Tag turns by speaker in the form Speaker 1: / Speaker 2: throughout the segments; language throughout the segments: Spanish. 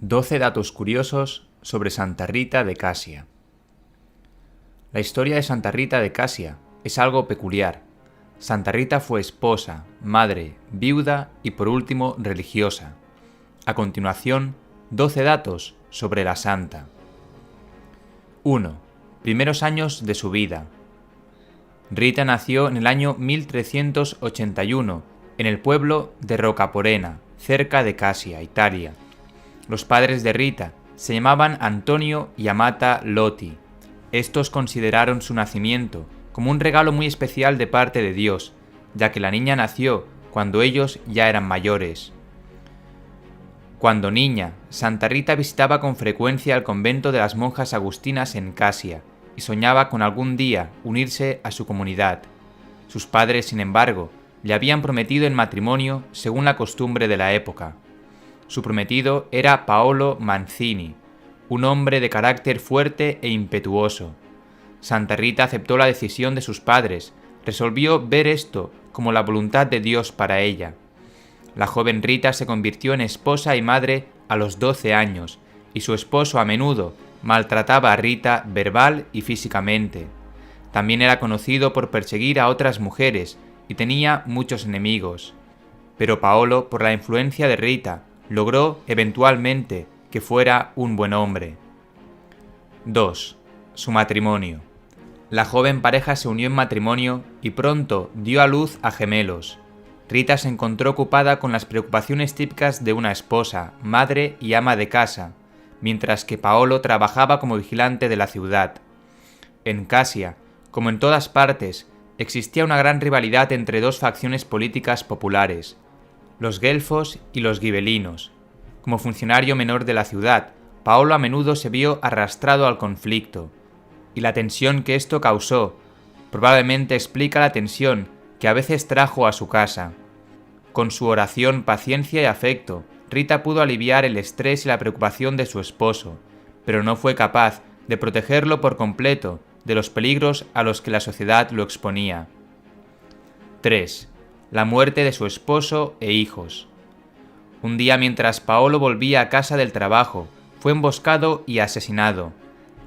Speaker 1: 12 datos curiosos sobre Santa Rita de Casia. La historia de Santa Rita de Casia es algo peculiar. Santa Rita fue esposa, madre, viuda y por último religiosa. A continuación, 12 datos sobre la santa. 1. Primeros años de su vida. Rita nació en el año 1381 en el pueblo de Rocaporena, cerca de Casia, Italia. Los padres de Rita se llamaban Antonio y Amata Loti. Estos consideraron su nacimiento como un regalo muy especial de parte de Dios, ya que la niña nació cuando ellos ya eran mayores. Cuando niña, Santa Rita visitaba con frecuencia el convento de las monjas agustinas en Casia y soñaba con algún día unirse a su comunidad. Sus padres, sin embargo, le habían prometido en matrimonio según la costumbre de la época. Su prometido era Paolo Mancini, un hombre de carácter fuerte e impetuoso. Santa Rita aceptó la decisión de sus padres, resolvió ver esto como la voluntad de Dios para ella. La joven Rita se convirtió en esposa y madre a los 12 años, y su esposo a menudo maltrataba a Rita verbal y físicamente. También era conocido por perseguir a otras mujeres y tenía muchos enemigos. Pero Paolo, por la influencia de Rita, logró eventualmente que fuera un buen hombre. 2. Su matrimonio. La joven pareja se unió en matrimonio y pronto dio a luz a gemelos. Rita se encontró ocupada con las preocupaciones típicas de una esposa, madre y ama de casa, mientras que Paolo trabajaba como vigilante de la ciudad. En Casia, como en todas partes, existía una gran rivalidad entre dos facciones políticas populares, los guelfos y los gibelinos. Como funcionario menor de la ciudad, Paolo a menudo se vio arrastrado al conflicto, y la tensión que esto causó probablemente explica la tensión que a veces trajo a su casa. Con su oración, paciencia y afecto, Rita pudo aliviar el estrés y la preocupación de su esposo, pero no fue capaz de protegerlo por completo de los peligros a los que la sociedad lo exponía. 3. La muerte de su esposo e hijos. Un día, mientras Paolo volvía a casa del trabajo, fue emboscado y asesinado.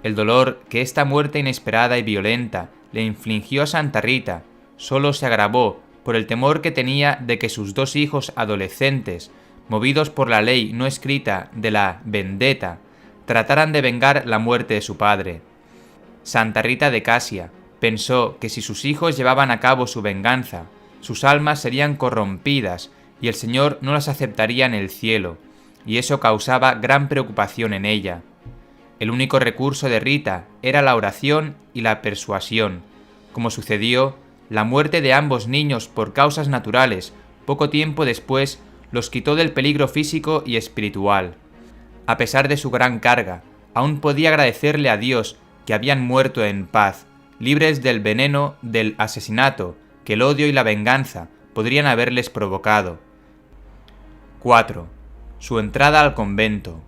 Speaker 1: El dolor que esta muerte inesperada y violenta le infligió a Santa Rita solo se agravó por el temor que tenía de que sus dos hijos adolescentes, movidos por la ley no escrita de la vendetta, trataran de vengar la muerte de su padre. Santa Rita de Casia pensó que si sus hijos llevaban a cabo su venganza, sus almas serían corrompidas y el Señor no las aceptaría en el cielo, y eso causaba gran preocupación en ella. El único recurso de Rita era la oración y la persuasión. Como sucedió, la muerte de ambos niños por causas naturales, poco tiempo después, los quitó del peligro físico y espiritual. A pesar de su gran carga, aún podía agradecerle a Dios que habían muerto en paz, libres del veneno del asesinato que el odio y la venganza podrían haberles provocado. 4. Su entrada al convento.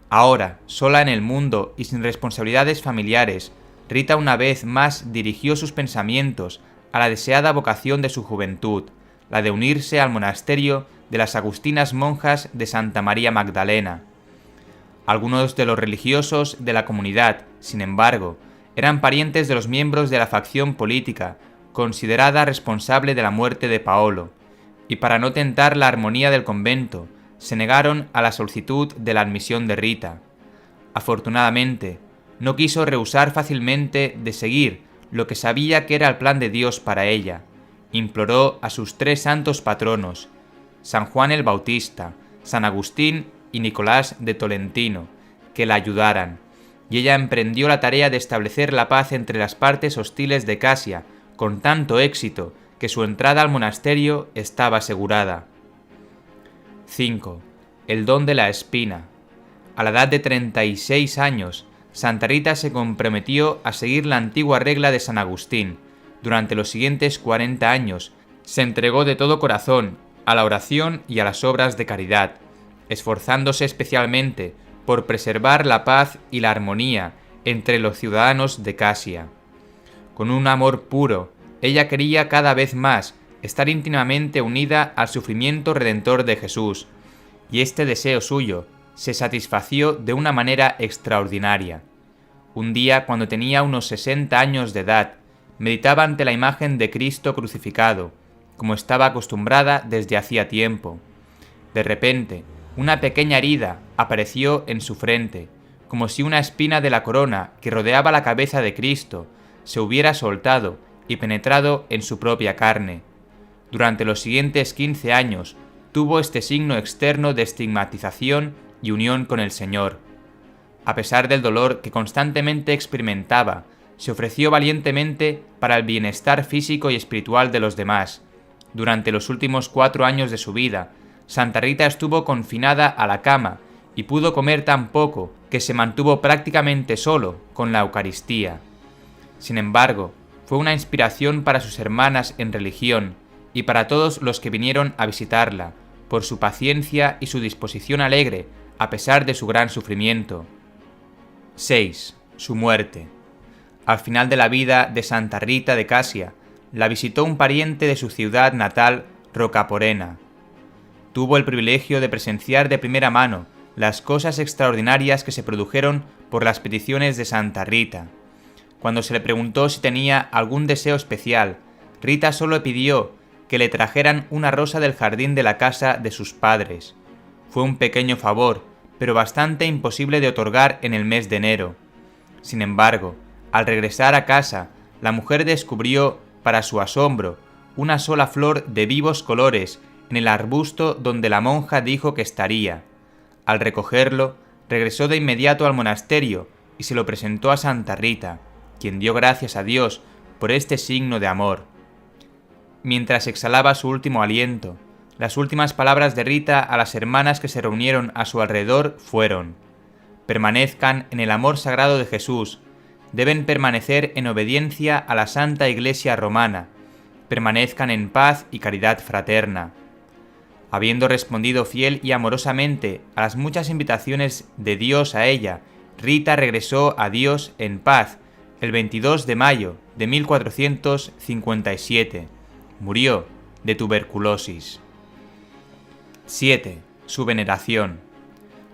Speaker 1: Ahora, sola en el mundo y sin responsabilidades familiares, Rita una vez más dirigió sus pensamientos a la deseada vocación de su juventud, la de unirse al monasterio de las agustinas monjas de Santa María Magdalena. Algunos de los religiosos de la comunidad, sin embargo, eran parientes de los miembros de la facción política considerada responsable de la muerte de Paolo, y para no tentar la armonía del convento, se negaron a la solicitud de la admisión de Rita. Afortunadamente, no quiso rehusar fácilmente de seguir lo que sabía que era el plan de Dios para ella. Imploró a sus tres santos patronos, San Juan el Bautista, San Agustín y Nicolás de Tolentino, que la ayudaran, y ella emprendió la tarea de establecer la paz entre las partes hostiles de Casia, con tanto éxito que su entrada al monasterio estaba asegurada. 5. El don de la espina. A la edad de 36 años, Santa Rita se comprometió a seguir la antigua regla de San Agustín. Durante los siguientes 40 años, se entregó de todo corazón a la oración y a las obras de caridad, esforzándose especialmente por preservar la paz y la armonía entre los ciudadanos de Casia. Con un amor puro, ella quería cada vez más estar íntimamente unida al sufrimiento redentor de Jesús, y este deseo suyo se satisfació de una manera extraordinaria. Un día, cuando tenía unos 60 años de edad, meditaba ante la imagen de Cristo crucificado, como estaba acostumbrada desde hacía tiempo. De repente, una pequeña herida apareció en su frente, como si una espina de la corona que rodeaba la cabeza de Cristo se hubiera soltado y penetrado en su propia carne. Durante los siguientes 15 años, tuvo este signo externo de estigmatización y unión con el Señor. A pesar del dolor que constantemente experimentaba, se ofreció valientemente para el bienestar físico y espiritual de los demás. Durante los últimos 4 años de su vida, Santa Rita estuvo confinada a la cama y pudo comer tan poco que se mantuvo prácticamente solo con la Eucaristía. Sin embargo, fue una inspiración para sus hermanas en religión y para todos los que vinieron a visitarla, por su paciencia y su disposición alegre a pesar de su gran sufrimiento. 6. Su muerte. Al final de la vida de Santa Rita de Casia, la visitó un pariente de su ciudad natal, Rocaporena. Tuvo el privilegio de presenciar de primera mano las cosas extraordinarias que se produjeron por las peticiones de Santa Rita. Cuando se le preguntó si tenía algún deseo especial, Rita solo pidió que le trajeran una rosa del jardín de la casa de sus padres. Fue un pequeño favor, pero bastante imposible de otorgar en el mes de enero. Sin embargo, al regresar a casa, la mujer descubrió, para su asombro, una sola flor de vivos colores en el arbusto donde la monja dijo que estaría. Al recogerlo, regresó de inmediato al monasterio y se lo presentó a Santa Rita, quien dio gracias a Dios por este signo de amor. Mientras exhalaba su último aliento, las últimas palabras de Rita a las hermanas que se reunieron a su alrededor fueron: permanezcan en el amor sagrado de Jesús, deben permanecer en obediencia a la Santa Iglesia Romana, permanezcan en paz y caridad fraterna. Habiendo respondido fiel y amorosamente a las muchas invitaciones de Dios a ella, Rita regresó a Dios en paz el 22 de mayo de 1457. Murió de tuberculosis. 7. Su veneración.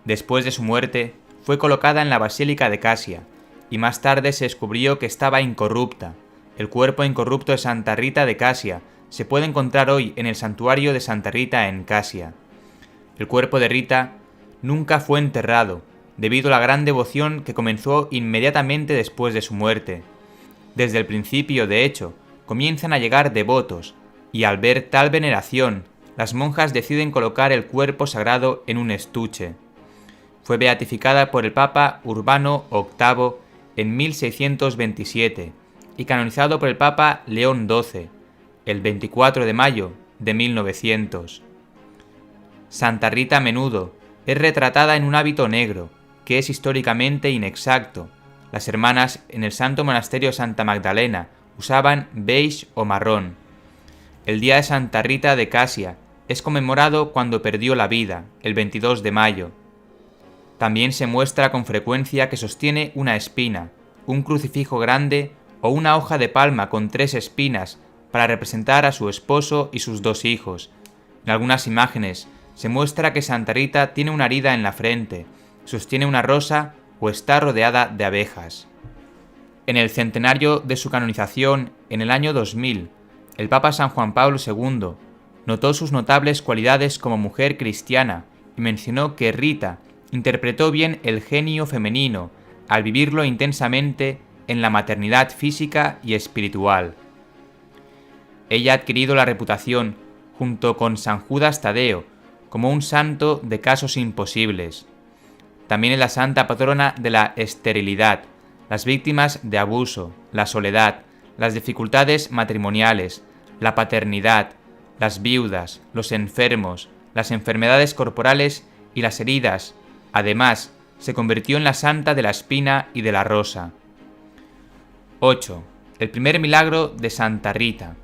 Speaker 1: Después de su muerte, fue colocada en la Basílica de Casia, y más tarde se descubrió que estaba incorrupta. El cuerpo incorrupto de Santa Rita de Casia se puede encontrar hoy en el santuario de Santa Rita en Casia. El cuerpo de Rita nunca fue enterrado, debido a la gran devoción que comenzó inmediatamente después de su muerte. Desde el principio, de hecho, comienzan a llegar devotos, y al ver tal veneración, las monjas deciden colocar el cuerpo sagrado en un estuche. Fue beatificada por el Papa Urbano VIII en 1627 y canonizado por el Papa León XII el 24 de mayo de 1900. Santa Rita a menudo es retratada en un hábito negro, que es históricamente inexacto. Las hermanas en el Santo Monasterio Santa Magdalena usaban beige o marrón. El día de Santa Rita de Casia es conmemorado cuando perdió la vida, el 22 de mayo. También se muestra con frecuencia que sostiene una espina, un crucifijo grande o una hoja de palma con 3 espinas para representar a su esposo y sus 2 hijos. En algunas imágenes se muestra que Santa Rita tiene una herida en la frente, sostiene una rosa o está rodeada de abejas. En el centenario de su canonización, en el año 2000, el Papa San Juan Pablo II notó sus notables cualidades como mujer cristiana y mencionó que Rita interpretó bien el genio femenino al vivirlo intensamente en la maternidad física y espiritual. Ella ha adquirido la reputación, junto con San Judas Tadeo, como un santo de casos imposibles. También es la santa patrona de la esterilidad, las víctimas de abuso, la soledad, las dificultades matrimoniales, la paternidad, las viudas, los enfermos, las enfermedades corporales y las heridas. Además, se convirtió en la santa de la espina y de la rosa. 8. El primer milagro de Santa Rita.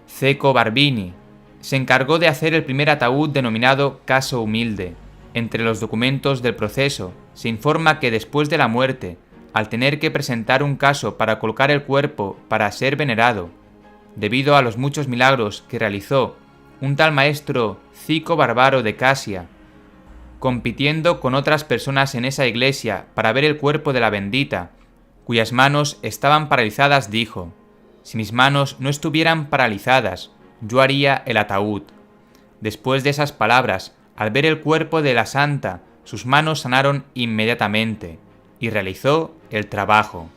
Speaker 1: Cecco Barbini se encargó de hacer el primer ataúd denominado Caso Humilde. Entre los documentos del proceso se informa que después de la muerte, al tener que presentar un caso para colocar el cuerpo para ser venerado, debido a los muchos milagros que realizó, un tal maestro Cicco Barbaro de Casia compitiendo con otras personas en esa iglesia para ver el cuerpo de la bendita, cuyas manos estaban paralizadas, dijo: «Si mis manos no estuvieran paralizadas, yo haría el ataúd». Después de esas palabras, al ver el cuerpo de la santa, sus manos sanaron inmediatamente, y realizó el trabajo.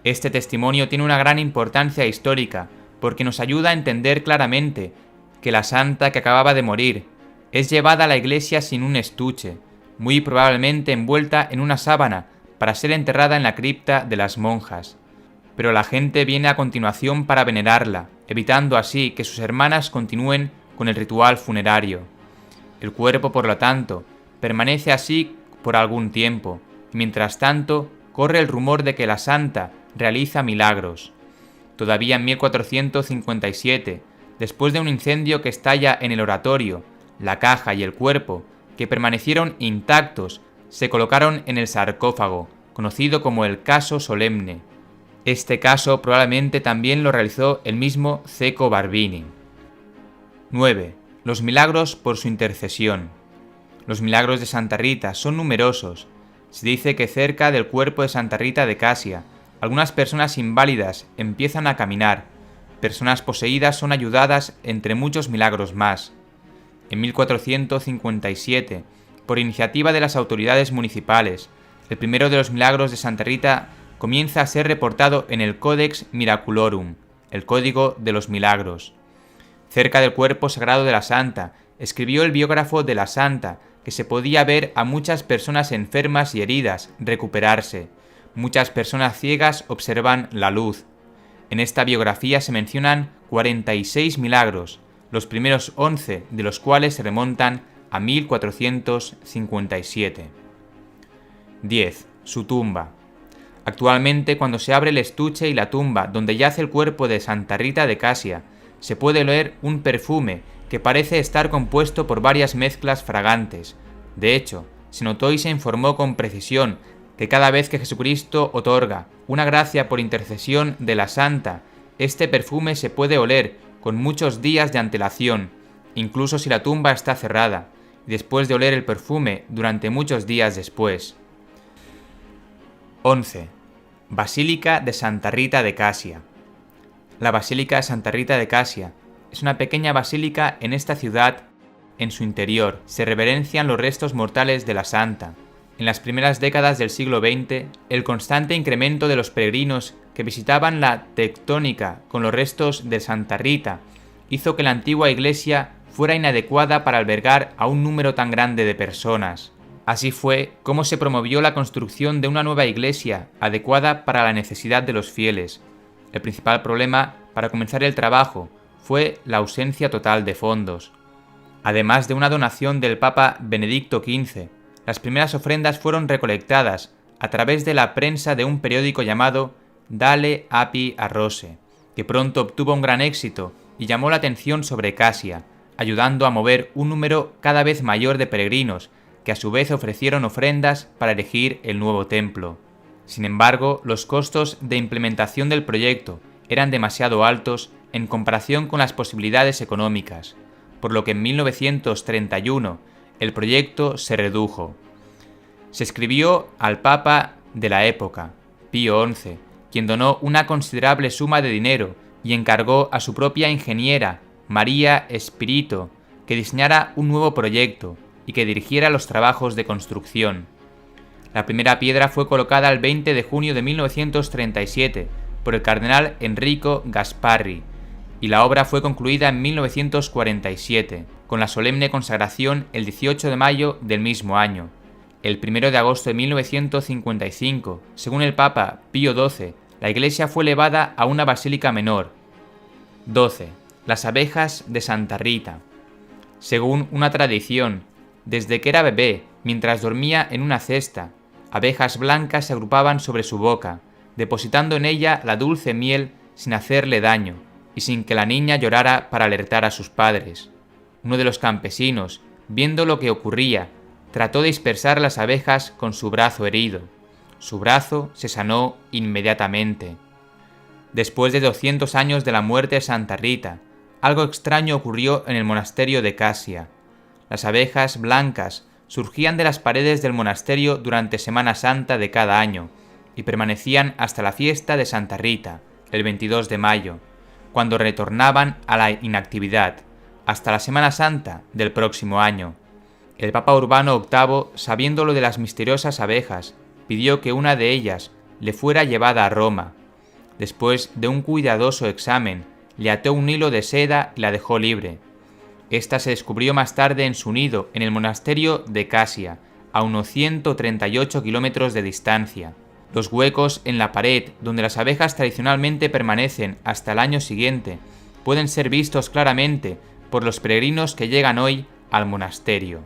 Speaker 1: Este testimonio tiene una gran importancia histórica, porque nos ayuda a entender claramente que la santa que acababa de morir es llevada a la iglesia sin un estuche, muy probablemente envuelta en una sábana para ser enterrada en la cripta de las monjas. Pero la gente viene a continuación para venerarla, evitando así que sus hermanas continúen con el ritual funerario. El cuerpo, por lo tanto, permanece así por algún tiempo, y mientras tanto corre el rumor de que la santa realiza milagros. Todavía en 1457, después de un incendio que estalla en el oratorio, la caja y el cuerpo, que permanecieron intactos, se colocaron en el sarcófago, conocido como el caso solemne. Este caso probablemente también lo realizó el mismo Cecco Barbini. 9. Los milagros por su intercesión. Los milagros de Santa Rita son numerosos. Se dice que cerca del cuerpo de Santa Rita de Casia, algunas personas inválidas empiezan a caminar. Personas poseídas son ayudadas, entre muchos milagros más. En 1457, por iniciativa de las autoridades municipales, el primero de los milagros de Santa Rita comienza a ser reportado en el Codex Miraculorum, el Código de los Milagros. Cerca del cuerpo sagrado de la santa, escribió el biógrafo de la santa que se podía ver a muchas personas enfermas y heridas recuperarse. Muchas personas ciegas observan la luz. En esta biografía se mencionan 46 milagros, los primeros 11 de los cuales se remontan a 1457. 10. Su tumba. Actualmente, cuando se abre el estuche y la tumba donde yace el cuerpo de Santa Rita de Casia, se puede oler un perfume que parece estar compuesto por varias mezclas fragantes. De hecho, se notó y se informó con precisión que cada vez que Jesucristo otorga una gracia por intercesión de la santa, este perfume se puede oler con muchos días de antelación, incluso si la tumba está cerrada, y después de oler el perfume durante muchos días después. 11. Basílica de Santa Rita de Casia. La Basílica de Santa Rita de Casia es una pequeña basílica en esta ciudad. En su interior se reverencian los restos mortales de la santa. En las primeras décadas del siglo XX, el constante incremento de los peregrinos que visitaban la tectónica con los restos de Santa Rita hizo que la antigua iglesia fuera inadecuada para albergar a un número tan grande de personas. Así fue como se promovió la construcción de una nueva iglesia adecuada para la necesidad de los fieles. El principal problema para comenzar el trabajo fue la ausencia total de fondos. Además de una donación del Papa Benedicto XV, las primeras ofrendas fueron recolectadas a través de la prensa de un periódico llamado Dalle Api a Rose, que pronto obtuvo un gran éxito y llamó la atención sobre Casia, ayudando a mover un número cada vez mayor de peregrinos, que a su vez ofrecieron ofrendas para erigir el nuevo templo. Sin embargo, los costos de implementación del proyecto eran demasiado altos en comparación con las posibilidades económicas, por lo que en 1931 el proyecto se redujo. Se escribió al Papa de la época, Pío XI, quien donó una considerable suma de dinero y encargó a su propia ingeniera, María Espirito, que diseñara un nuevo proyecto y que dirigiera los trabajos de construcción. La primera piedra fue colocada el 20 de junio de 1937 por el cardenal Enrico Gasparri, y la obra fue concluida en 1947, con la solemne consagración el 18 de mayo del mismo año. El 1 de agosto de 1955, según el Papa Pío XII, la iglesia fue elevada a una basílica menor. 12. Las abejas de Santa Rita. Según una tradición, desde que era bebé, mientras dormía en una cesta, abejas blancas se agrupaban sobre su boca, depositando en ella la dulce miel sin hacerle daño y sin que la niña llorara para alertar a sus padres. Uno de los campesinos, viendo lo que ocurría, trató de dispersar las abejas con su brazo herido. Su brazo se sanó inmediatamente. Después de 200 años de la muerte de Santa Rita, algo extraño ocurrió en el monasterio de Casia. Las abejas blancas surgían de las paredes del monasterio durante Semana Santa de cada año y permanecían hasta la fiesta de Santa Rita, el 22 de mayo, cuando retornaban a la inactividad, hasta la Semana Santa del próximo año. El Papa Urbano VIII, sabiendo lo de las misteriosas abejas, pidió que una de ellas le fuera llevada a Roma. Después de un cuidadoso examen, le ató un hilo de seda y la dejó libre. Esta se descubrió más tarde en su nido en el monasterio de Casia, a unos 138 kilómetros de distancia. Los huecos en la pared, donde las abejas tradicionalmente permanecen hasta el año siguiente, pueden ser vistos claramente por los peregrinos que llegan hoy al monasterio.